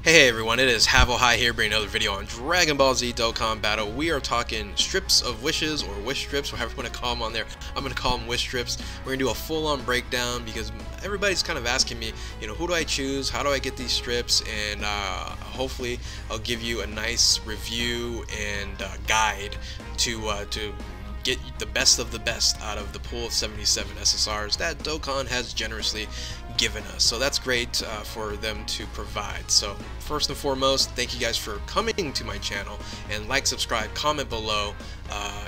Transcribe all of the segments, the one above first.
Hey everyone, it is Havohai here bringing another video on Dragon Ball Z Dokkan Battle. We are talking strips of wishes, or wish strips, whatever you want to call them on there. I'm going to call them wish strips. We're going to do a full-on breakdown because everybody's kind of asking me, who do I choose, how do I get these strips, and hopefully I'll give you a nice review and guide to get the best of the best out of the pool of 77 SSRs that Dokkan has generously given us. So that's great for them to provide. So first and foremost, thank you guys for coming to my channel, and like, subscribe, comment below,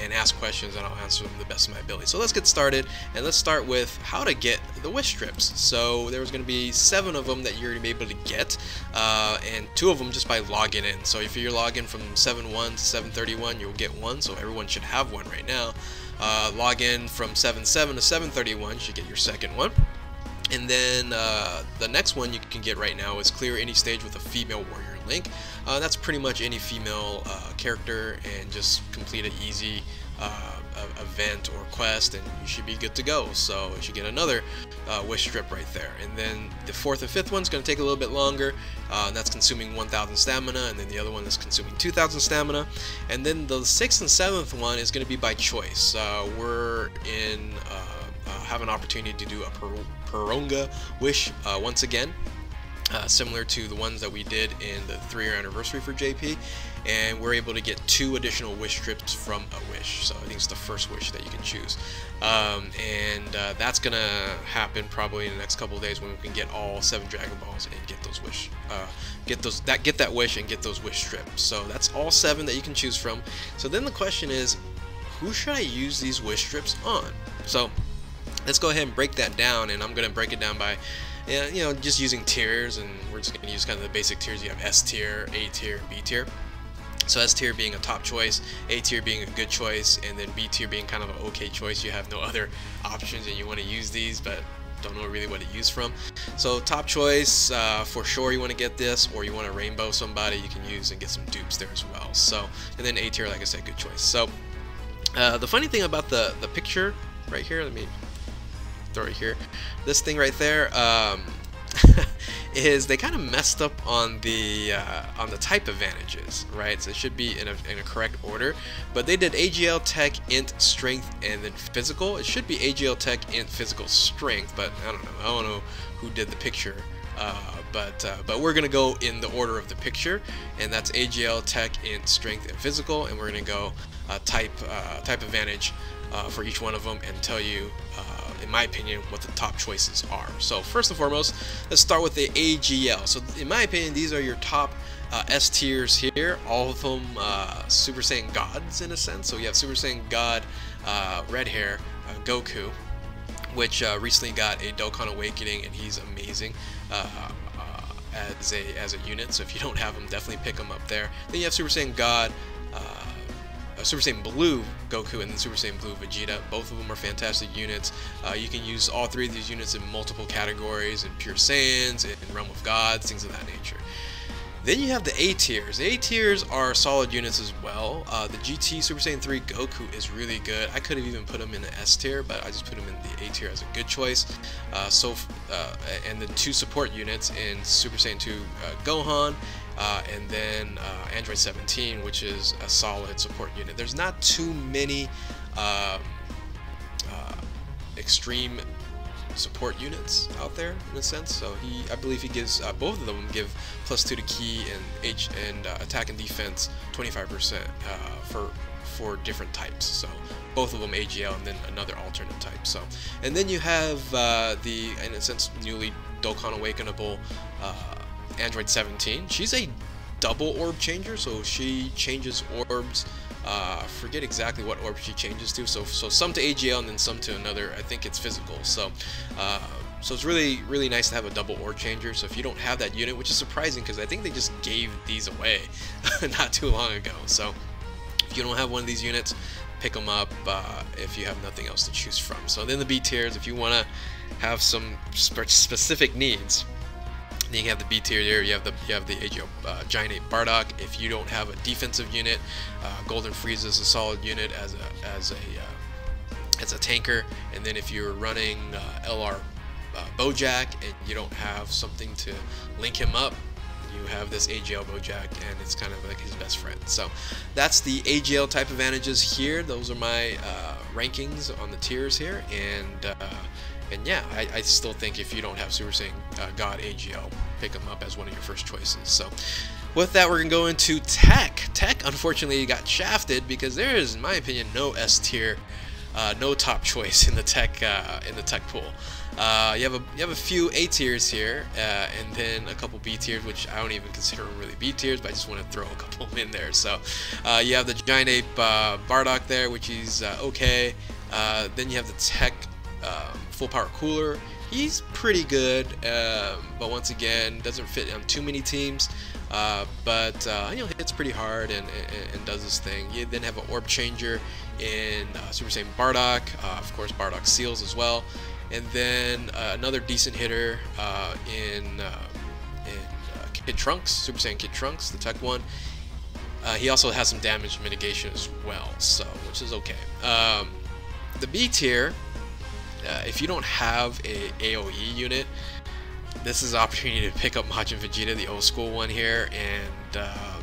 and ask questions, and I'll answer them the best of my ability. So let's get started, and let's start with how to get the wish strips. So there's going to be 7 of them that you're going to be able to get, and 2 of them just by logging in. So if you're logging from 7.1 to 7.31, you'll get 1, so everyone should have 1 right now. Log in from 7.7 to 7.31, you should get your second one. And then the next one you can get right now is clear any stage with a female warrior link. That's pretty much any female character, and just complete an easy event or quest, and you should be good to go. So you should get another wish strip right there. And then the 4th and 5th one's going to take a little bit longer. That's consuming 1,000 stamina, and then the other one is consuming 2,000 stamina. And then the 6th and 7th one is going to be by choice. We're in have an opportunity to do a Paronga wish once again, similar to the ones that we did in the 3-year anniversary for JP, and we're able to get 2 additional wish strips from a wish. So I think it's the first wish that you can choose, and that's gonna happen probably in the next couple of days when we can get all 7 Dragon Balls and get those wish, get that wish and get those wish strips. So that's all 7 that you can choose from. So then the question is, who should I use these wish strips on? So let's go ahead and break that down, and I'm going to break it down by, just using tiers, and we're just going to use kind of the basic tiers. You have S tier, A tier, B tier. So S tier being a top choice, A tier being a good choice, and then B tier being kind of an okay choice. You have no other options and you want to use these, but don't know really what to use from. So top choice, for sure you want to get this, or you want to rainbow somebody, you can use and get some dupes there as well. So, and then A tier, like I said, good choice. So the funny thing about the picture right here, let me throw it here, this thing right there, is they kind of messed up on the type advantages, right? So it should be in a correct order, but they did AGL, Tech, Int, Strength, and then Physical. It should be AGL, Tech, Int, Physical, Strength, but I don't know who did the picture, but we're gonna go in the order of the picture, and that's AGL, Tech, Int, Strength, and Physical, and we're gonna go type advantage for each one of them, and tell you, in my opinion, what the top choices are. So first and foremost, let's start with the AGL. So in my opinion, these are your top S tiers here. All of them Super Saiyan gods in a sense. So you have Super Saiyan God red hair Goku, which recently got a Dokkan Awakening, and he's amazing as a unit. So if you don't have him, definitely pick him up there. Then you have Super Saiyan God, Super Saiyan Blue Goku, and then Super Saiyan Blue Vegeta. Both of them are fantastic units. You can use all 3 of these units in multiple categories, in Pure Saiyans, in Realm of Gods, things of that nature. Then you have the A tiers. The A tiers are solid units as well. The GT Super Saiyan 3 Goku is really good. I could have even put him in the S tier, but I just put him in the A tier as a good choice. And then 2 support units in Super Saiyan 2 Gohan, and then Android 17, which is a solid support unit. There's not too many extreme support units out there in a sense. So I believe he gives both of them give +2 to key and attack and defense 25% for different types. So both of them AGL, and then another alternate type. So, and then you have the, in a sense, newly Dokkan Awakenable Android 17. She's a double orb changer, so she changes orbs. Forget exactly what orb she changes to. So some to AGL and then some to another. I think it's physical. So it's really nice to have a double orb changer. So if you don't have that unit, which is surprising because I think they just gave these away not too long ago. So if you don't have one of these units, pick them up if you have nothing else to choose from. So then the B tiers, if you want to have some specific needs, then you have the B tier here. You have the AGL Giant Ape Bardock. If you don't have a defensive unit, Golden Frieza is a solid unit as a tanker. And then if you're running LR Bojack and you don't have something to link him up, you have this AGL Bojack, and it's kind of like his best friend. So that's the AGL type advantages here. Those are my rankings on the tiers here, and yeah, I still think if you don't have Super Saiyan God AGL, pick them up as one of your first choices. So with that, we're gonna go into Tech. Tech, unfortunately, got shafted because there is, in my opinion, no S tier, no top choice in the Tech pool. You have a few A tiers here, and then a couple B tiers, which I don't even consider them really B tiers, but I just want to throw a couple in there. So you have the Giant Ape Bardock there, which is okay. Then you have the Tech Full Power Cooler. He's pretty good, but once again, doesn't fit on too many teams. But you know, hits pretty hard and does his thing. You then have an Orb Changer in Super Saiyan Bardock, of course Bardock Seals as well, and then another decent hitter in Kid Trunks, Super Saiyan Kid Trunks, the Tech one. He also has some damage mitigation as well, so which is okay. The B tier, if you don't have a AOE unit, this is an opportunity to pick up Majin Vegeta, the old school one here, and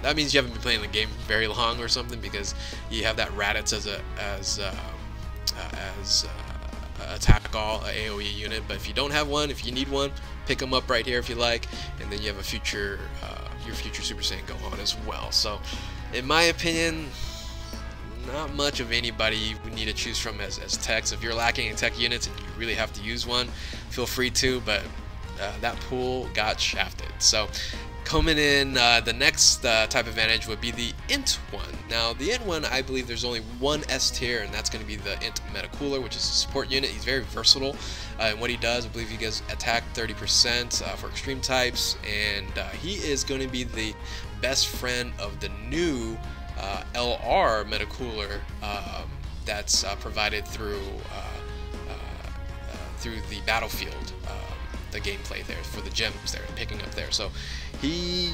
that means you haven't been playing the game very long or something, because you have that Raditz as attack all AOE unit. But if you don't have one, if you need one, pick them up right here if you like, and then you have a future your future Super Saiyan Gohan as well. So in my opinion, not much of anybody you need to choose from as techs. If you're lacking in tech units and you really have to use one, feel free to, but that pool got shafted. So coming in, the next type advantage would be the Int one. Now the Int one, I believe there's only one S tier, and that's going to be the Int Meta Cooler, which is a support unit. He's very versatile, and what he does, I believe he gets attack 30% for extreme types, and he is going to be the best friend of the new LR Meta Cooler that's provided through the battlefield, the gameplay there for the gems there, picking up there. So he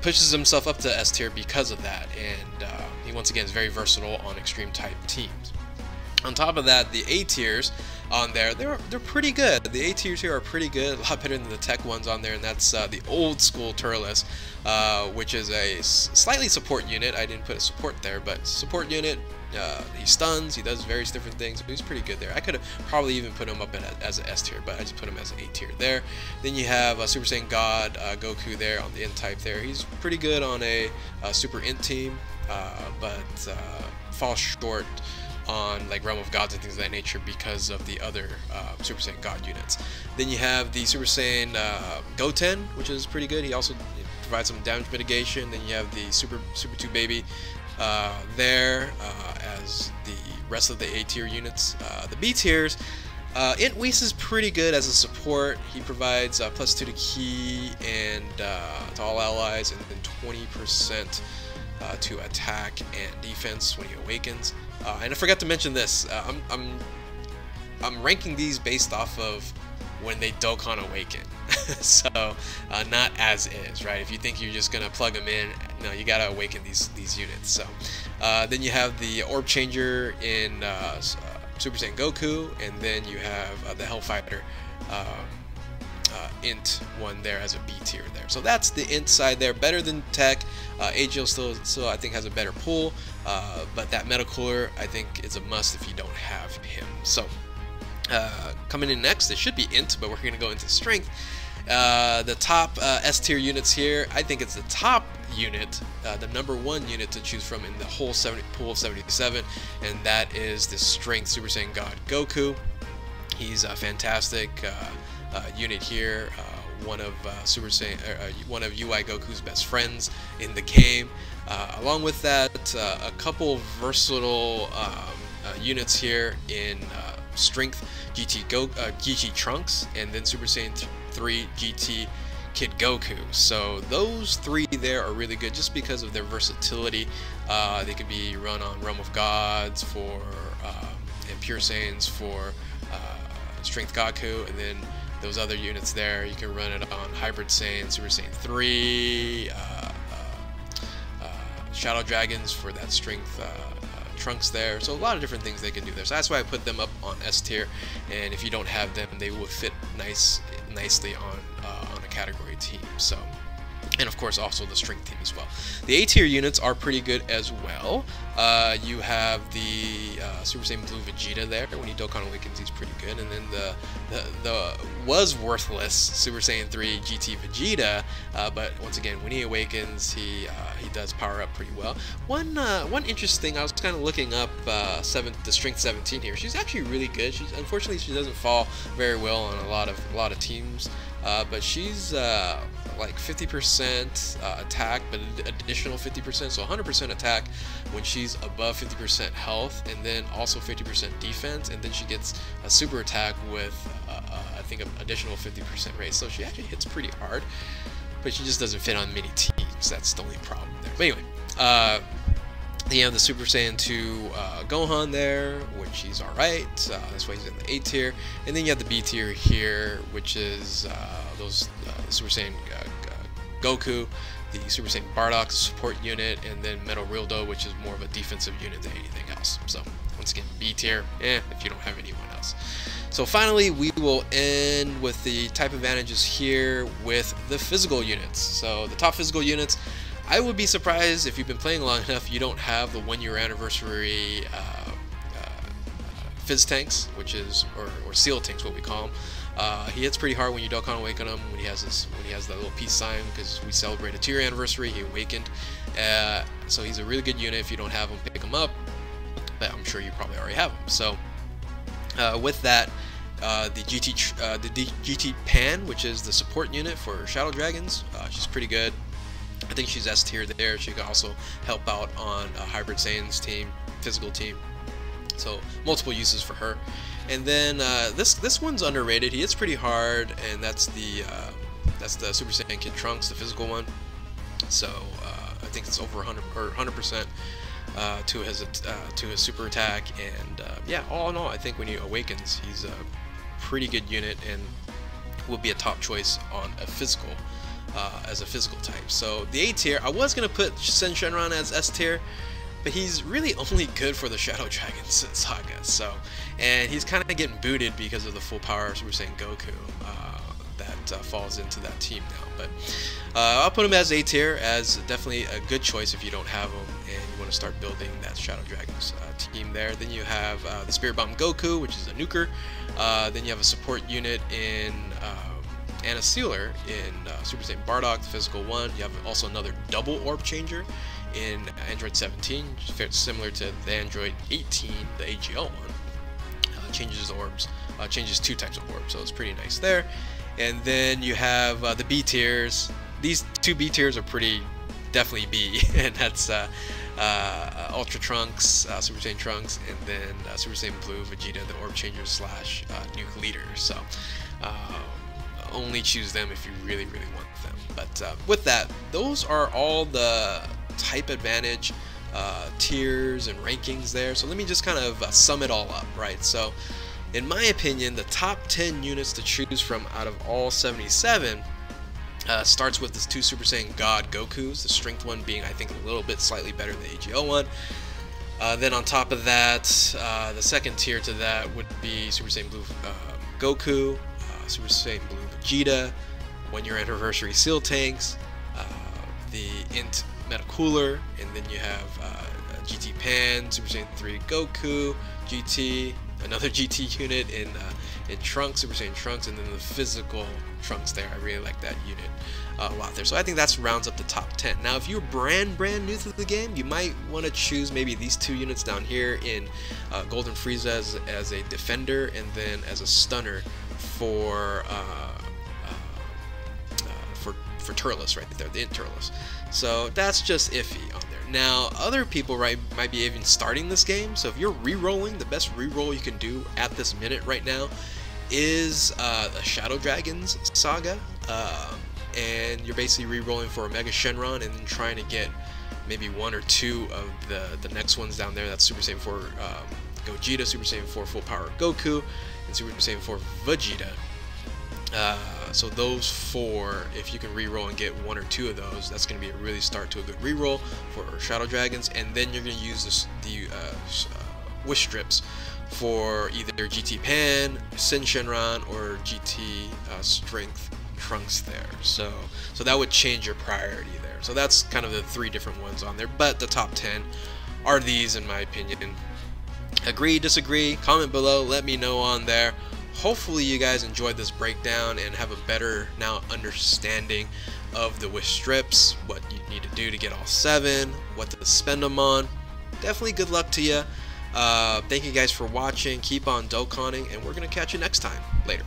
pushes himself up to S tier because of that, and he once again is very versatile on extreme type teams. On top of that, the A tiers on there, they're pretty good. The A tiers here are pretty good, a lot better than the tech ones on there, and that's the old school Turles, which is a slightly support unit. I didn't put a support there, but support unit. He stuns, he does various different things, but he's pretty good there. I could have probably even put him up as an S tier, but I just put him as an A tier there. Then you have Super Saiyan God Goku there on the Int type there. He's pretty good on a Super Int team, but falls short on like Realm of Gods and things of that nature because of the other Super Saiyan God units. Then you have the Super Saiyan Goten, which is pretty good. He also provides some damage mitigation. Then you have the Super 2 Baby there as the rest of the A tier units. The B tiers, Int Whis is pretty good as a support. He provides +2 to ki and to all allies, and then 20% to attack and defense when he awakens. And I forgot to mention this. I'm ranking these based off of when they Dokkan awaken. So not as is, right? If you think you're just gonna plug them in, no, you gotta awaken these units. So then you have the Orb Changer in Super Saiyan Goku, and then you have the Hellfighter Int one there as a B tier there. So that's the Int side there, better than Tech. AGL still I think has a better pool, but that Meta Cooler I think is a must if you don't have him. So coming in next, it should be Int, but we're going to go into Strength. The top S tier units here, I think it's the top unit, the #1 unit to choose from in the whole pool of 77, and that is the Strength Super Saiyan God Goku. He's a fantastic unit here, one of one of UI Goku's best friends in the game. Along with that, a couple versatile units here in Strength GT Trunks, and then Super Saiyan 3 GT Kid Goku. So those three there are really good just because of their versatility. They could be run on Realm of Gods for and Pure Saiyans for Strength Goku, and then those other units there you can run it on Hybrid Saiyan, Super Saiyan 3, Shadow Dragons for that Strength Trunks there. So a lot of different things they can do there. So that's why I put them up on S tier, and if you don't have them, they will fit nicely on a category team. So and of course also the strength team as well. The A tier units are pretty good as well. You have the Super Saiyan Blue Vegeta there. When he Dokkan Awakens, he's pretty good. And then the was worthless Super Saiyan 3 GT Vegeta, but once again, when he awakens, he does power up pretty well. One interesting thing, I was kind of looking up the strength 17 here. She's actually really good. Unfortunately she doesn't fall very well on a lot of teams, but she's like 50% attack, but additional 50%, so 100% attack when she's above 50% health, and then also 50% defense, and then she gets a super attack with I think an additional 50% rate. So she actually hits pretty hard, but she just doesn't fit on many teams. That's the only problem there. But anyway, then you have the Super Saiyan 2 Gohan there, which he's alright. That's why he's in the A tier. And then you have the B tier here, which is those Super Saiyan Goku, the Super Saiyan Bardock support unit, and then Metal Rildo, which is more of a defensive unit than anything else. So once again, B tier, if you don't have anyone else. So finally, we will end with the type advantages here with the physical units. So the top physical units, I would be surprised if you've been playing long enough you don't have the 1-year anniversary Fizz tanks, which is or seal tanks, what we call them. He hits pretty hard when you Dokkan Awaken him, when he has that little peace sign, because we celebrate a 2-year anniversary. He awakened, so he's a really good unit. If you don't have him, pick him up, but I'm sure you probably already have him. So with that, the GT Pan, which is the support unit for Shadow Dragons, she's pretty good. I think she's S tier there. She can also help out on Hybrid Saiyan's team, physical team. So multiple uses for her. And then this one's underrated. He hits pretty hard, and that's the Super Saiyan Kid Trunks, the physical one. So I think it's over 100% to his super attack. And yeah, all in all, I think when he awakens, he's a pretty good unit and will be a top choice on a physical. As a physical type. So the A tier, I was gonna put Sen Shenron as S tier, but he's really only good for the Shadow Dragons saga. So, and he's kind of getting booted because of the full power Super Saiyan Goku that falls into that team now. But I'll put him as A tier, as definitely a good choice if you don't have him and you want to start building that Shadow Dragons team there. Then you have the Spirit Bomb Goku, which is a nuker. Then you have a support unit in and a sealer in Super Saiyan Bardock, the physical one. You have also another double Orb Changer in Android 17, very similar to the Android 18, the AGL one. Changes orbs, changes 2 types of orbs, so it's pretty nice there. And then you have the B tiers. These 2 B tiers are pretty definitely B, and that's Ultra Trunks, Super Saiyan Trunks, and then Super Saiyan Blue Vegeta, the Orb Changer / Nuke Leader. So only choose them if you really want them. But with that, those are all the type advantage tiers and rankings there. So let me just kind of sum it all up, right? So in my opinion, the top 10 units to choose from out of all 77 starts with this 2 Super Saiyan God Gokus, the strength one being I think a little bit slightly better than the AGL one. Then on top of that, the second tier to that would be Super Saiyan Blue Goku, Super Saiyan Blue Vegeta, 1-year anniversary seal tanks, the Int Meta Cooler, and then you have GT Pan, Super Saiyan 3 Goku, GT, another GT unit in Trunks, Super Saiyan Trunks, and then the physical Trunks there. I really like that unit a lot there. So I think that rounds up the top 10. Now if you're brand new to the game, you might want to choose maybe these 2 units down here in Golden Frieza as a defender, and then as a stunner for Turles right there, the Int Turles. So that's just iffy on there. Now other people might be even starting this game, so if you're re-rolling, the best re-roll you can do at this minute right now is the Shadow Dragons saga, and you're basically re-rolling for Omega Shenron and then trying to get maybe 1 or 2 of the next ones down there. That's Super Saiyan 4 Gogeta, Super Saiyan 4 Full Power Goku, and Super Saiyan 4 Vegeta. So those 4, if you can re-roll and get 1 or 2 of those, that's going to be a really start to a good re-roll for Shadow Dragons. And then you're going to use the Wish Strips for either GT Pan, Sen Shenron, or GT Strength Trunks there. So that would change your priority there. So that's kind of the 3 different ones on there, but the top 10 are these in my opinion. Agree, disagree, comment below, let me know on there. Hopefully you guys enjoyed this breakdown and have a better now understanding of the wish strips, what you need to do to get all 7, what to spend them on. Definitely good luck to you. Thank you guys for watching. Keep on Dokkaning, and we're going to catch you next time. Later.